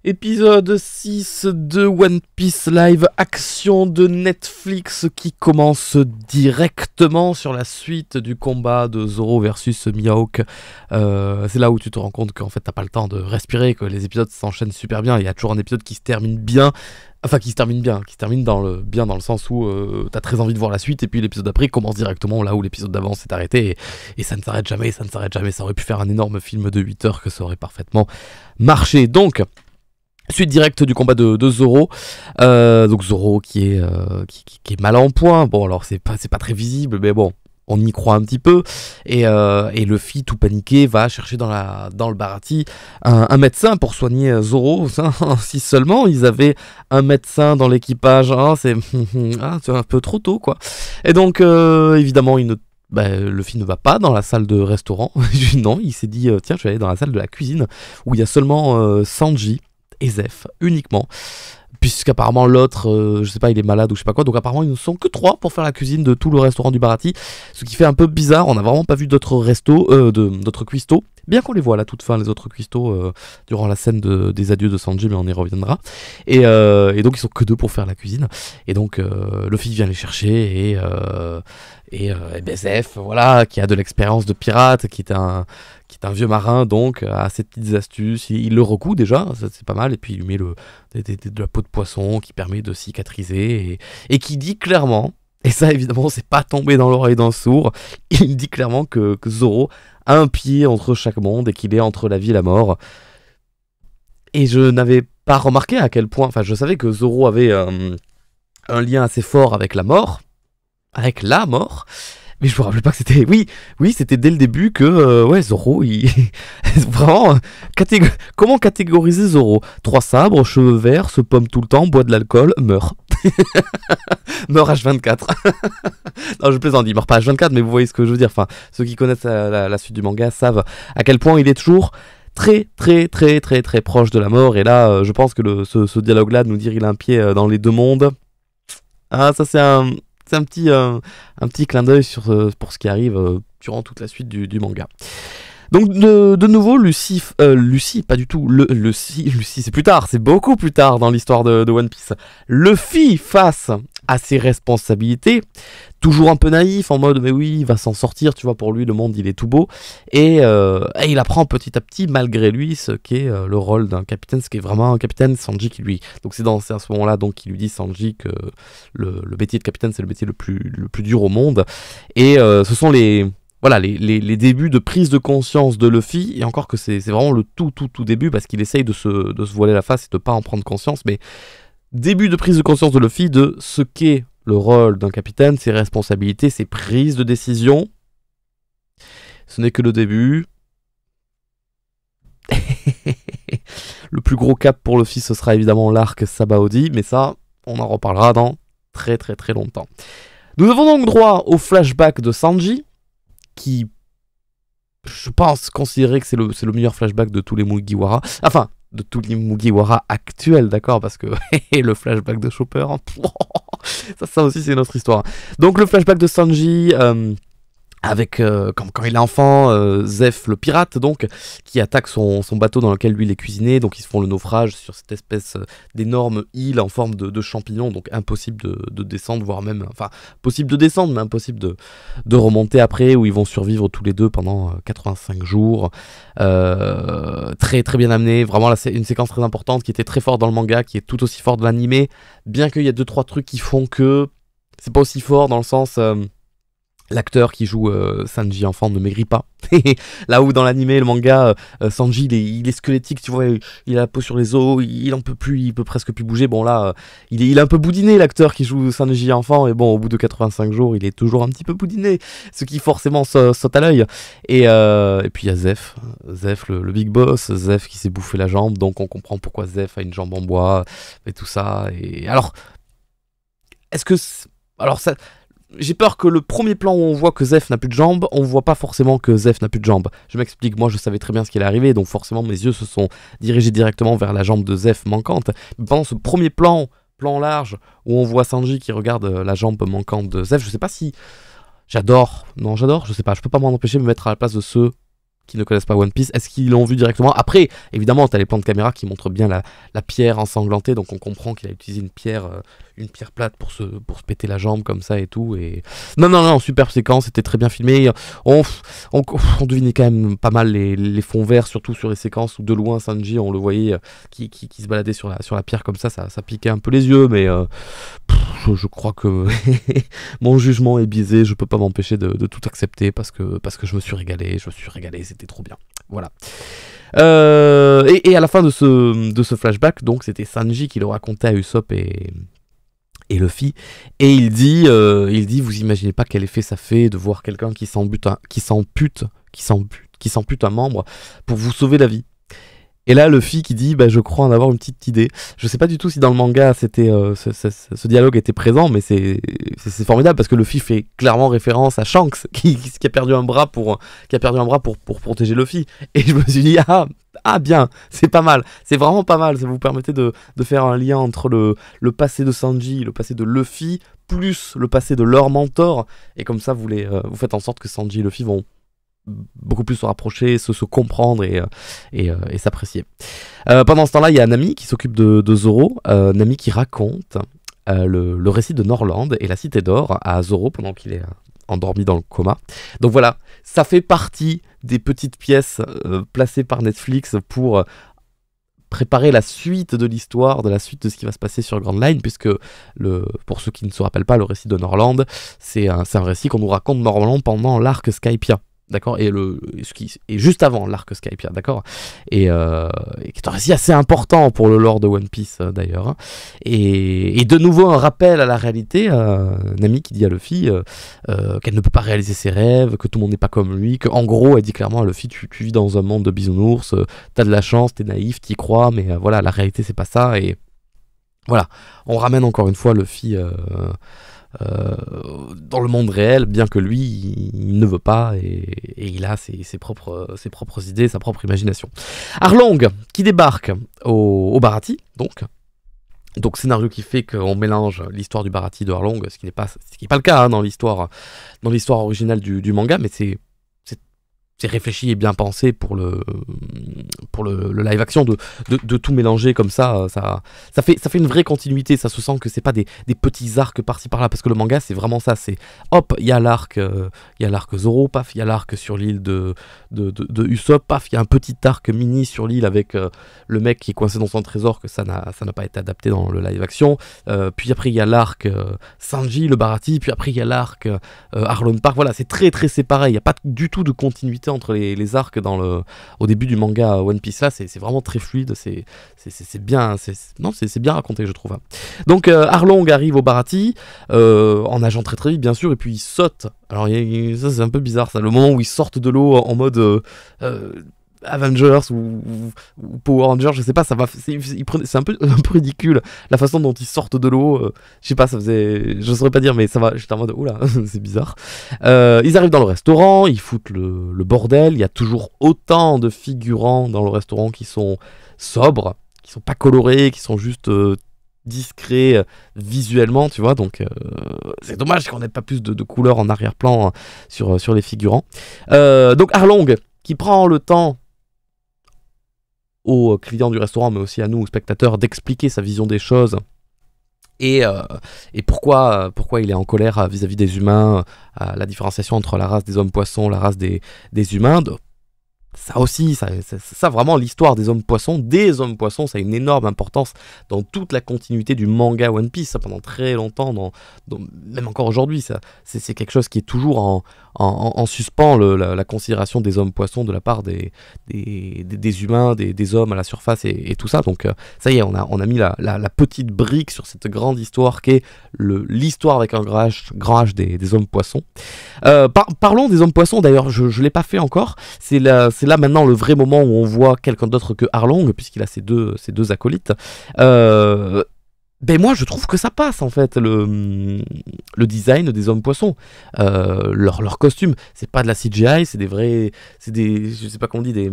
Épisode 6 de One Piece live action de Netflix qui commence directement sur la suite du combat de Zoro versus Mihawk. C'est là où tu te rends compte qu'en fait t'as pas le temps de respirer, que les épisodes s'enchaînent super bien. Il y a toujours un épisode qui se termine bien. Enfin, qui se termine bien dans le sens où t'as très envie de voir la suite, et puis l'épisode d'après commence directement là où l'épisode d'avant s'est arrêté, et ça ne s'arrête jamais, ça aurait pu faire un énorme film de 8 heures que ça aurait parfaitement marché. Donc, suite directe du combat de Zoro, donc Zoro qui est mal en point, bon alors c'est pas très visible, mais bon, on y croit un petit peu, et Luffy tout paniqué va chercher dans le Baratie un médecin pour soigner Zoro. Si seulement ils avaient un médecin dans l'équipage, c'est un peu trop tôt quoi. Et donc évidemment Luffy ne va pas dans la salle de restaurant, non, il s'est dit tiens je vais aller dans la salle de la cuisine où il y a seulement Sanji et Zeph uniquement. Puisqu'apparemment l'autre, je sais pas, il est malade ou je sais pas quoi, donc apparemment ils ne sont que 3 pour faire la cuisine de tout le restaurant du Baratie, ce qui fait un peu bizarre. On n'a vraiment pas vu d'autres d'autres cuistots, bien qu'on les voit à la toute fin, les autres cuistots, durant la scène des adieux de Sanji, mais on y reviendra. Et donc ils sont que 2 pour faire la cuisine, et donc Luffy vient les chercher, et Zeph, voilà, qui a de l'expérience de pirate, qui est un vieux marin, donc a ses petites astuces, il le recoue déjà, c'est pas mal, et puis il lui met de la peau de poisson qui permet de cicatriser, et qui dit clairement, et ça évidemment c'est pas tombé dans l'oreille d'un sourd, il dit clairement que Zoro a un pied entre chaque monde, et qu'il est entre la vie et la mort. Et je n'avais pas remarqué à quel point, enfin je savais que Zoro avait un lien assez fort avec la mort, mais je me rappelais pas que c'était... Oui, c'était dès le début que... Zoro, il... Vraiment... Comment catégoriser Zoro? 3 sabres, cheveux verts, se pomme tout le temps, boit de l'alcool, meurt. Meurt H24. Non, je plaisante, il meurt pas H24, mais vous voyez ce que je veux dire. Enfin, ceux qui connaissent la suite du manga savent à quel point il est toujours très proche de la mort. Et là, je pense que ce dialogue-là, de nous dire il a un pied dans les deux mondes... Ah, ça c'est un petit clin d'œil pour ce qui arrive durant toute la suite du manga. Donc de nouveau, Lucy, pas du tout, Lucy c'est plus tard, c'est beaucoup plus tard dans l'histoire de One Piece. Luffy face à ses responsabilités, toujours un peu naïf, en mode mais oui, il va s'en sortir, tu vois, pour lui le monde il est tout beau, et il apprend petit à petit malgré lui ce qu'est le rôle d'un capitaine, ce qu'est vraiment un capitaine. Sanji qui lui, donc c'est à ce moment là donc qu'il lui dit, Sanji, que le métier de capitaine c'est le métier le plus dur au monde, et ce sont les débuts de prise de conscience de Luffy, et encore que c'est vraiment le tout début, parce qu'il essaye de se voiler la face et de pas en prendre conscience, mais début de prise de conscience de Luffy de ce qu'est le rôle d'un capitaine, ses responsabilités, ses prises de décision. Ce n'est que le début. Le plus gros cap pour Luffy, ce sera évidemment l'arc Sabaody, mais ça, on en reparlera dans très longtemps. Nous avons donc droit au flashback de Sanji, qui, je pense, considérer que c'est le meilleur flashback de tous les Mugiwara. Enfin, de tous les Mugiwara actuels, d'accord, parce que le flashback de Chopper, ça aussi c'est une autre histoire. Donc le flashback de Sanji, avec quand il est enfant, Zeph le pirate donc, qui attaque son bateau dans lequel lui il est cuisiné, donc ils se font le naufrage sur cette espèce d'énorme île en forme de champignon, donc impossible de descendre, voire même, enfin possible de descendre mais impossible de remonter après, où ils vont survivre tous les deux pendant 85 jours, très bien amené, vraiment là c'est une séquence très importante qui était très forte dans le manga, qui est tout aussi forte dans l'animé, bien qu'il y ait 2-3 trucs qui font que c'est pas aussi fort, dans le sens... l'acteur qui joue Sanji enfant ne maigrit pas. Là où dans l'animé, le manga, Sanji il est squelettique, tu vois, il a la peau sur les os, il en peut plus, il peut presque plus bouger. Bon là, il est un peu boudiné, l'acteur qui joue Sanji enfant, et bon, au bout de 85 jours, il est toujours un petit peu boudiné, ce qui forcément saute à l'œil. Et puis il y a Zeph, le big boss, Zeph qui s'est bouffé la jambe, donc on comprend pourquoi Zeph a une jambe en bois, et tout ça. Et alors, est-ce que... Alors ça... J'ai peur que le premier plan où on voit que Zeph n'a plus de jambes, on voit pas forcément que Zeph n'a plus de jambes. Je m'explique, moi je savais très bien ce qui allait arriver, donc forcément mes yeux se sont dirigés directement vers la jambe de Zeph manquante. Mais pendant ce premier plan large, où on voit Sanji qui regarde la jambe manquante de Zeph, je sais pas si... je sais pas, je peux pas m'en empêcher de me mettre à la place de ceux qui ne connaissent pas One Piece, est-ce qu'ils l'ont vu directement? Après, évidemment, tu as les plans de caméra qui montrent bien la pierre ensanglantée, donc on comprend qu'il a utilisé une pierre plate pour se péter la jambe comme ça et tout. Et... Non, super séquence, c'était très bien filmé. On devinait quand même pas mal les fonds verts, surtout sur les séquences où de loin Sanji, on le voyait qui se baladait sur la pierre comme ça piquait un peu les yeux, mais je crois que mon jugement est biaisé, je peux pas m'empêcher de tout accepter parce que je me suis régalé, c'était trop bien. Voilà. Et à la fin de ce flashback, donc c'était Sanji qui le racontait à Usopp et Luffy, et il dit, vous imaginez pas quel effet ça fait de voir quelqu'un qui s'ampute un membre pour vous sauver la vie. Et là, Luffy qui dit, je crois en avoir une petite idée. Je sais pas du tout si dans le manga c'était ce dialogue était présent, mais c'est formidable parce que Luffy fait clairement référence à Shanks qui a perdu un bras pour protéger Luffy. Et je me suis dit bien, c'est pas mal, c'est vraiment pas mal. Ça vous permettait de faire un lien entre le passé de Sanji, le passé de Luffy, plus le passé de leur mentor. Et comme ça, vous faites en sorte que Sanji et Luffy vont beaucoup plus se rapprocher, se comprendre et s'apprécier. Pendant ce temps-là, il y a Nami qui s'occupe de Zoro, Nami qui raconte le récit de Norland et la Cité d'Or à Zoro pendant qu'il est endormi dans le coma. Donc voilà, ça fait partie des petites pièces placées par Netflix pour préparer la suite de l'histoire, de ce qui va se passer sur Grand Line, puisque pour ceux qui ne se rappellent pas, le récit de Norland, c'est un récit qu'on nous raconte normalement pendant l'arc Skypiea. D'accord, et juste avant l'arc Skypiea, d'accord, et qui est un récit assez important pour le lore de One Piece d'ailleurs, hein. Et de nouveau un rappel à la réalité, Nami qui dit à Luffy qu'elle ne peut pas réaliser ses rêves, que tout le monde n'est pas comme lui, que en gros elle dit clairement à Luffy tu vis dans un monde de bisounours, t'as de la chance, t'es naïf, t'y crois, mais voilà, la réalité c'est pas ça. Et voilà, on ramène encore une fois Luffy dans le monde réel, bien que lui il ne veut pas, et il a ses propres idées, sa propre imagination. Arlong qui débarque au Baratie, donc scénario qui fait qu'on mélange l'histoire du Baratie de Arlong, ce qui n'est pas le cas hein, dans l'histoire originale du manga, mais c'est réfléchi et bien pensé pour le live action de tout mélanger comme ça, ça fait une vraie continuité, ça se sent que c'est pas des petits arcs par-ci par-là, parce que le manga c'est vraiment ça, c'est hop, il y a l'arc Zoro, paf, il y a l'arc sur l'île de Usopp, paf, il y a un petit arc mini sur l'île avec le mec qui est coincé dans son trésor, que ça n'a pas été adapté dans le live action, puis après il y a l'arc Sanji, le Baratie, puis après il y a l'arc Arlong Park, voilà, c'est très très séparé, il n'y a pas du tout de continuité entre les arcs au début du manga One Piece. Là c'est vraiment très fluide, c'est bien, c'est bien raconté je trouve. Donc Arlong arrive au Baratie en nageant très très vite bien sûr, et puis il saute. Alors ça c'est un peu bizarre ça, le moment où ils sortent de l'eau en mode Avengers ou Power Rangers, je sais pas, c'est un peu ridicule la façon dont ils sortent de l'eau, je sais pas, ça faisait, je saurais pas dire, mais ça va, j'étais en mode oula, c'est bizarre. Ils arrivent dans le restaurant, ils foutent le bordel, il y a toujours autant de figurants dans le restaurant qui sont sobres, qui sont pas colorés, qui sont juste discrets visuellement, tu vois, donc c'est dommage qu'on n'ait pas plus de couleurs en arrière-plan hein, sur les figurants. Donc Arlong qui prend le temps aux clients du restaurant, mais aussi à nous, aux spectateurs, d'expliquer sa vision des choses et pourquoi il est en colère vis-à-vis des humains, la différenciation entre la race des hommes-poissons, la race des humains. Ça aussi, ça vraiment, l'histoire des hommes-poissons, ça a une énorme importance dans toute la continuité du manga One Piece, ça, pendant très longtemps, même encore aujourd'hui, c'est quelque chose qui est toujours en suspens, la considération des hommes-poissons de la part des humains, des hommes à la surface et tout ça. Donc ça y est, on a mis la petite brique sur cette grande histoire qui est l'histoire avec un grand H des hommes-poissons. Parlons des hommes-poissons, d'ailleurs, je ne l'ai pas fait encore, c'est là maintenant le vrai moment où on voit quelqu'un d'autre que Arlong, puisqu'il a ses deux acolytes. Ben moi je trouve que ça passe en fait, le design des hommes poissons, leur costume, c'est pas de la CGI, c'est des vrais, je sais pas comment on dit,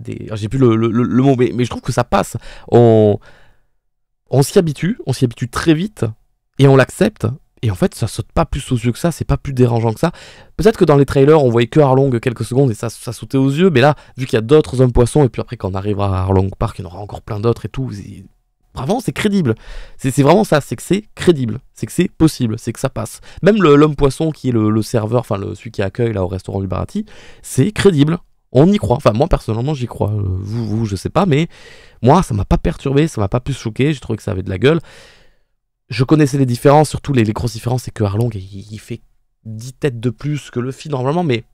j'ai plus le mot, mais je trouve que ça passe, on s'y habitue très vite, et on l'accepte, Et en fait, ça saute pas plus aux yeux que ça, c'est pas plus dérangeant que ça. Peut-être que dans les trailers, on voyait que Arlong quelques secondes et ça sautait aux yeux, mais là, vu qu'il y a d'autres hommes poissons, et puis après, quand on arrivera à Arlong Park, il y en aura encore plein d'autres et tout. Vraiment, c'est crédible. C'est vraiment ça, c'est que c'est crédible, c'est que c'est possible, c'est que ça passe. Même l'homme poisson qui est le serveur, enfin celui qui accueille là au restaurant du Bharati, c'est crédible. On y croit. Enfin, moi personnellement, j'y crois. Vous, je sais pas, mais moi, ça m'a pas perturbé, ça m'a pas plus choqué. J'ai trouvé que ça avait de la gueule. Je connaissais les différences, surtout les grosses différences, c'est que Arlong, il fait 10 têtes de plus que Luffy normalement, mais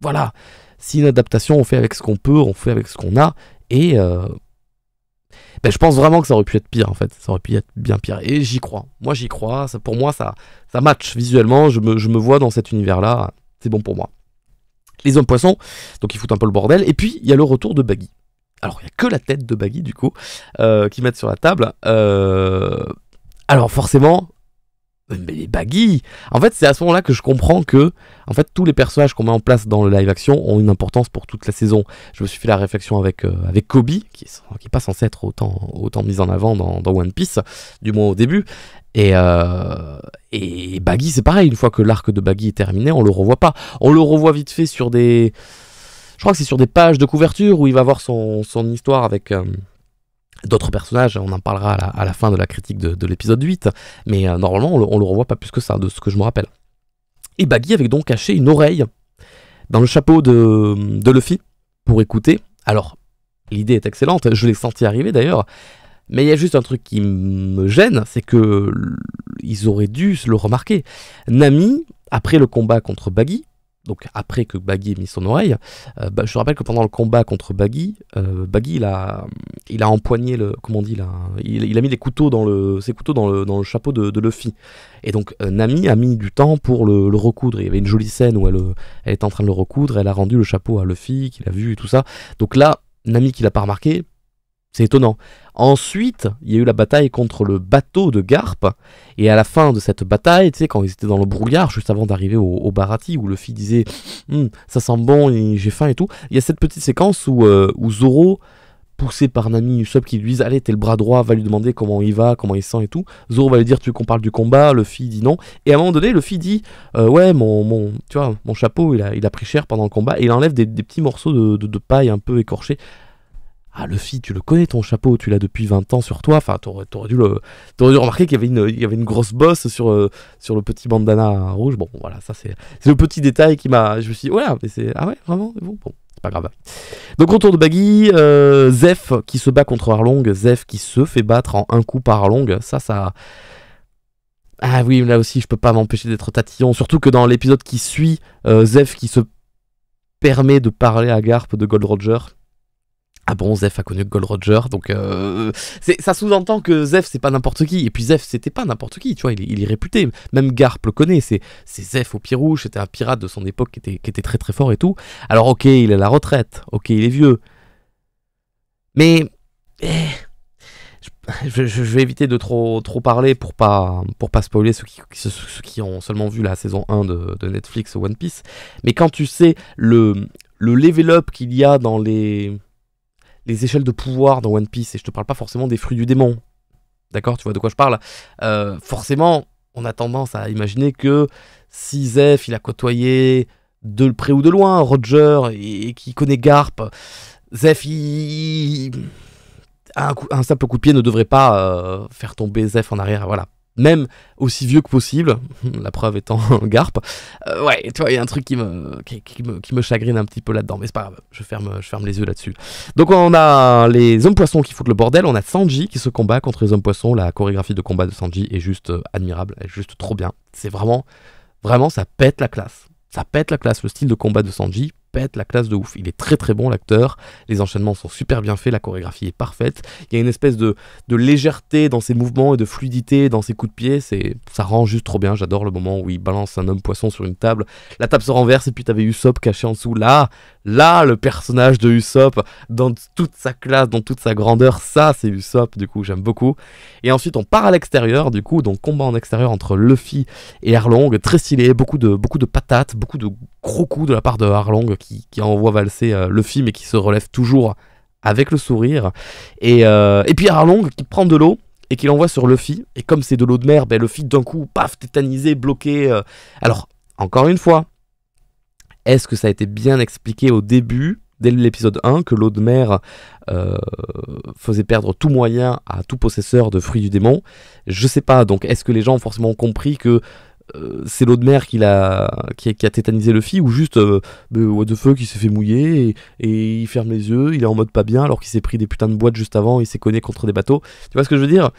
voilà. Si une adaptation, on fait avec ce qu'on peut, on fait avec ce qu'on a, et je pense vraiment que ça aurait pu être pire en fait, ça aurait pu être bien pire, et j'y crois. Moi j'y crois, pour moi ça match visuellement, je me vois dans cet univers-là, c'est bon pour moi. Les hommes poissons, donc ils foutent un peu le bordel, et puis il y a le retour de Baggy. Alors il n'y a que la tête de Baggy du coup, qu'ils mettent sur la table. Alors forcément, mais les Baggy, en fait c'est à ce moment-là que je comprends que en fait tous les personnages qu'on met en place dans le live action ont une importance pour toute la saison. Je me suis fait la réflexion avec Kobe, qui est pas censé être autant mis en avant dans One Piece, du moins au début. Et Baggy c'est pareil, une fois que l'arc de Baggy est terminé, on le revoit pas. On le revoit vite fait sur des... Je crois que c'est sur des pages de couverture où il va avoir son histoire avec... d'autres personnages, on en parlera à la fin de la critique de l'épisode 8, mais normalement on le revoit pas plus que ça, de ce que je me rappelle. Et Baggy avait donc caché une oreille dans le chapeau de Luffy pour écouter. Alors, l'idée est excellente, je l'ai senti arriver d'ailleurs, mais il y a juste un truc qui me gêne, c'est que ils auraient dû le remarquer. Nami, après le combat contre Baggy, donc après que Baggy ait mis son oreille, je te rappelle que pendant le combat contre Baggy, Baggy il a empoigné le, comment on dit là, il a mis ses couteaux dans le chapeau de Luffy. Et donc Nami a mis du temps pour le recoudre. Il y avait une jolie scène où elle était en train de le recoudre, elle a rendu le chapeau à Luffy, qu'il a vu et tout ça. Donc là, Nami qui l'a pas remarqué, c'est étonnant. Ensuite, il y a eu la bataille contre le bateau de Garp. Et à la fin de cette bataille, tu sais, quand ils étaient dans le brouillard, juste avant d'arriver au Bharati, où Luffy disait ça sent bon, j'ai faim et tout. Il y a cette petite séquence où Zoro, poussé par Nami et Usopp qui lui disent allez, t'es le bras droit, va lui demander comment il va, comment il sent et tout. Zoro va lui dire tu veux qu'on parle du combat, Luffy dit non. Et à un moment donné, Luffy dit ouais, tu vois, mon chapeau, il a pris cher pendant le combat. Et il enlève des petits morceaux de paille un peu écorchés. Ah, Luffy, tu le connais ton chapeau, tu l'as depuis 20 ans sur toi. Enfin, t'aurais dû remarquer qu'il y avait une grosse bosse sur le petit bandana rouge. Bon, voilà, ça c'est le petit détail qui m'a... Je me suis dit, voilà, mais c'est... Ah ouais, vraiment? Bon, c'est pas grave. Donc, retour de Baggy, Zeph qui se bat contre Arlong, Zeph qui se fait battre en un coup par Arlong. Ça... Ah oui, là aussi, je peux pas m'empêcher d'être tatillon. Surtout que dans l'épisode qui suit, Zeph qui se permet de parler à Garp de Gold Roger. Ah bon, Zeph a connu Gold Roger, donc ça sous-entend que Zeph c'est pas n'importe qui, et puis Zeph c'était pas n'importe qui, tu vois, il est réputé, même Garp le connaît, c'est Zeph au pied rouge, c'était un pirate de son époque qui était très très fort et tout. Alors ok, il est à la retraite, ok, il est vieux, mais je vais éviter de trop parler pour pas spoiler ceux qui ont seulement vu la saison 1 de Netflix One Piece, mais quand tu sais le level up qu'il y a dans les échelles de pouvoir dans One Piece, et je te parle pas forcément des fruits du démon, d'accord, tu vois de quoi je parle, forcément, on a tendance à imaginer que si Zeph, il a côtoyé de près ou de loin Roger, et qu'il connaît Garp, Zeph, un simple coup de pied ne devrait pas faire tomber Zeph en arrière, voilà. Même aussi vieux que possible, la preuve étant Garp. Ouais, tu vois, il y a un truc qui me chagrine un petit peu là-dedans, mais c'est pas grave, je ferme les yeux là-dessus. Donc on a les hommes poissons qui foutent le bordel, on a Sanji qui se combat contre les hommes poissons, la chorégraphie de combat de Sanji est juste admirable, elle est juste trop bien. C'est vraiment, ça pète la classe. Ça pète la classe, le style de combat de Sanji pète la classe de ouf. Il est très très bon l'acteur, les enchaînements sont super bien faits, la chorégraphie est parfaite, il y a une espèce de légèreté dans ses mouvements et de fluidité dans ses coups de pied, ça rend juste trop bien. J'adore le moment où il balance un homme poisson sur une table, la table se renverse et puis t'avais Usopp caché en dessous. Là le personnage de Usopp dans toute sa classe, dans toute sa grandeur, ça c'est Usopp, du coup j'aime beaucoup. Et ensuite on part à l'extérieur, du coup, donc combat en extérieur entre Luffy et Arlong, très stylé, beaucoup de patates, beaucoup de gros coups de la part de Arlong qui envoie valser Luffy, mais qui se relève toujours avec le sourire. Et puis Arlong qui prend de l'eau et qu'il envoie sur Luffy, et comme c'est de l'eau de mer, ben Luffy d'un coup, paf, tétanisé, bloqué. Alors, encore une fois, est-ce que ça a été bien expliqué au début, dès l'épisode 1, que l'eau de mer faisait perdre tout moyen à tout possesseur de fruits du démon? Je sais pas, donc est-ce que les gens ont forcément compris que c'est l'eau de mer qui a tétanisé Luffy, ou juste what the fuck, il s'est fait mouiller et il ferme les yeux, il est en mode pas bien alors qu'il s'est pris des putains de boîtes juste avant, il s'est cogné contre des bateaux. Tu vois ce que je veux dire?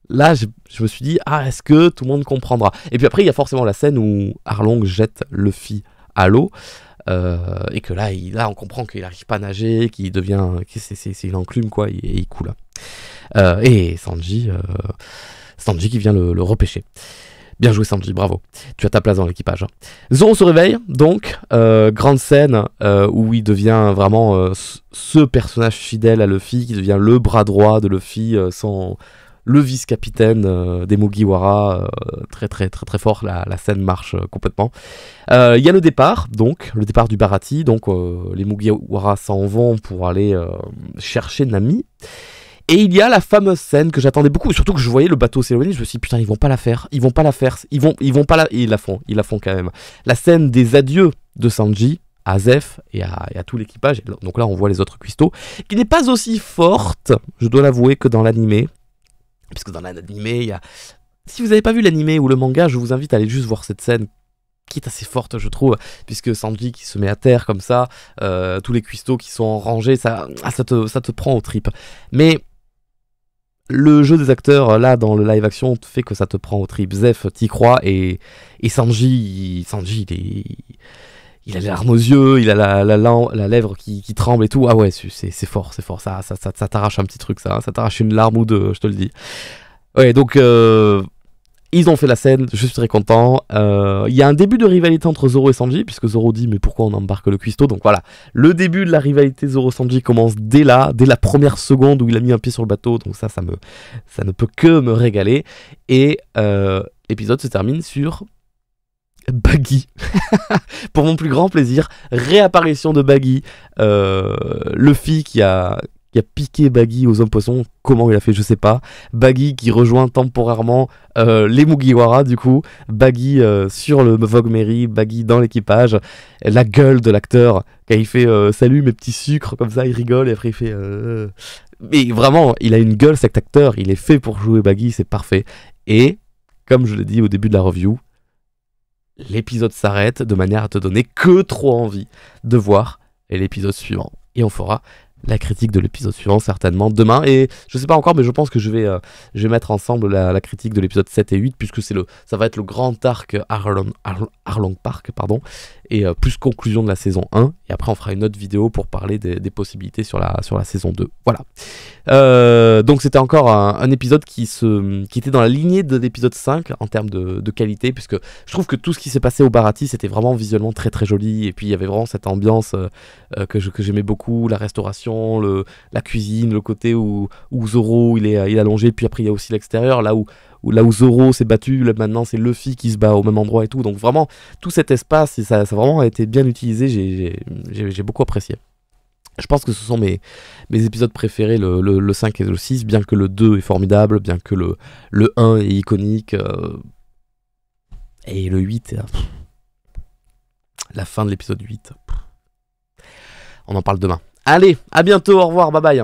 Là, je me suis dit, ah, est-ce que tout le monde comprendra? Et puis après, il y a forcément la scène où Arlong jette Luffy à l'eau, et que là, on comprend qu'il n'arrive pas à nager, qu'il devient, c'est une enclume quoi, et il coule. Et Sanji qui vient le repêcher. Bien joué Sanji, bravo. Tu as ta place dans l'équipage. Zoro se réveille, donc, grande scène où il devient vraiment ce personnage fidèle à Luffy, qui devient le bras droit de Luffy, le vice-capitaine des Mugiwara, très très très très fort, la scène marche complètement. Il y a le départ, donc, le départ du Baratie, donc les Mugiwara s'en vont pour aller chercher Nami. Et il y a la fameuse scène que j'attendais beaucoup, surtout que je voyais le bateau s'éloigner, je me suis dit putain, ils vont pas la faire, ils vont pas la et ils la font quand même. La scène des adieux de Sanji à Zeph et à tout l'équipage, donc là on voit les autres cuistots, qui n'est pas aussi forte, je dois l'avouer, que dans l'animé, puisque dans l'animé, il y a... Si vous n'avez pas vu l'animé ou le manga, je vous invite à aller juste voir cette scène, qui est assez forte je trouve, puisque Sanji qui se met à terre comme ça, tous les cuistots qui sont en rangée, ça te prend aux tripes. Mais le jeu des acteurs, là, dans le live action, fait que ça te prend au trip. Zeph, t'y crois, et Sanji, il a les larmes aux yeux, il a la lèvre qui tremble et tout. Ah ouais, c'est fort, ça t'arrache un petit truc, ça t'arrache une larme ou deux, je te le dis. Ouais, donc, ils ont fait la scène, je suis très content. Il y a un début de rivalité entre Zoro et Sanji, puisque Zoro dit mais pourquoi on embarque le cuistot? Donc voilà, le début de la rivalité Zoro-Sanji commence dès là, dès la première seconde où il a mis un pied sur le bateau, donc ça ne peut que me régaler. Et l'épisode se termine sur Baggy. Pour mon plus grand plaisir, réapparition de Baggy, Luffy qui a piqué Baggy aux hommes poissons. Comment il a fait, je sais pas. Baggy qui rejoint temporairement les Mugiwara, du coup. Baggy sur le Vogue Mary, Baggy dans l'équipage. La gueule de l'acteur, quand il fait salut mes petits sucres, comme ça, il rigole, et après il fait. Mais vraiment, il a une gueule, cet acteur, il est fait pour jouer Baggy, c'est parfait. Et, comme je l'ai dit au début de la review, l'épisode s'arrête de manière à te donner que trop envie de voir l'épisode suivant. Et on fera la critique de l'épisode suivant certainement demain, et je sais pas encore, mais je pense que je vais mettre ensemble la critique de l'épisode 7 et 8, puisque ça va être le grand arc Arlong Park, pardon, et plus conclusion de la saison 1, et après on fera une autre vidéo pour parler des possibilités sur la saison 2. Voilà. Donc c'était encore un épisode qui était dans la lignée de l'épisode 5 en termes de qualité, puisque je trouve que tout ce qui s'est passé au Baratie, c'était vraiment visuellement très très joli, et puis il y avait vraiment cette ambiance que j'aimais beaucoup, la restauration, la cuisine, le côté où Zoro il est allongé, puis après il y a aussi l'extérieur, là où Zoro s'est battu, là, maintenant c'est Luffy qui se bat au même endroit et tout, donc vraiment tout cet espace, ça a vraiment été bien utilisé, j'ai beaucoup apprécié. Je pense que ce sont mes épisodes préférés, le 5 et le 6, bien que le 2 est formidable, bien que le 1 est iconique, et le 8, la fin de l'épisode 8, on en parle demain. Allez, à bientôt, au revoir, bye bye.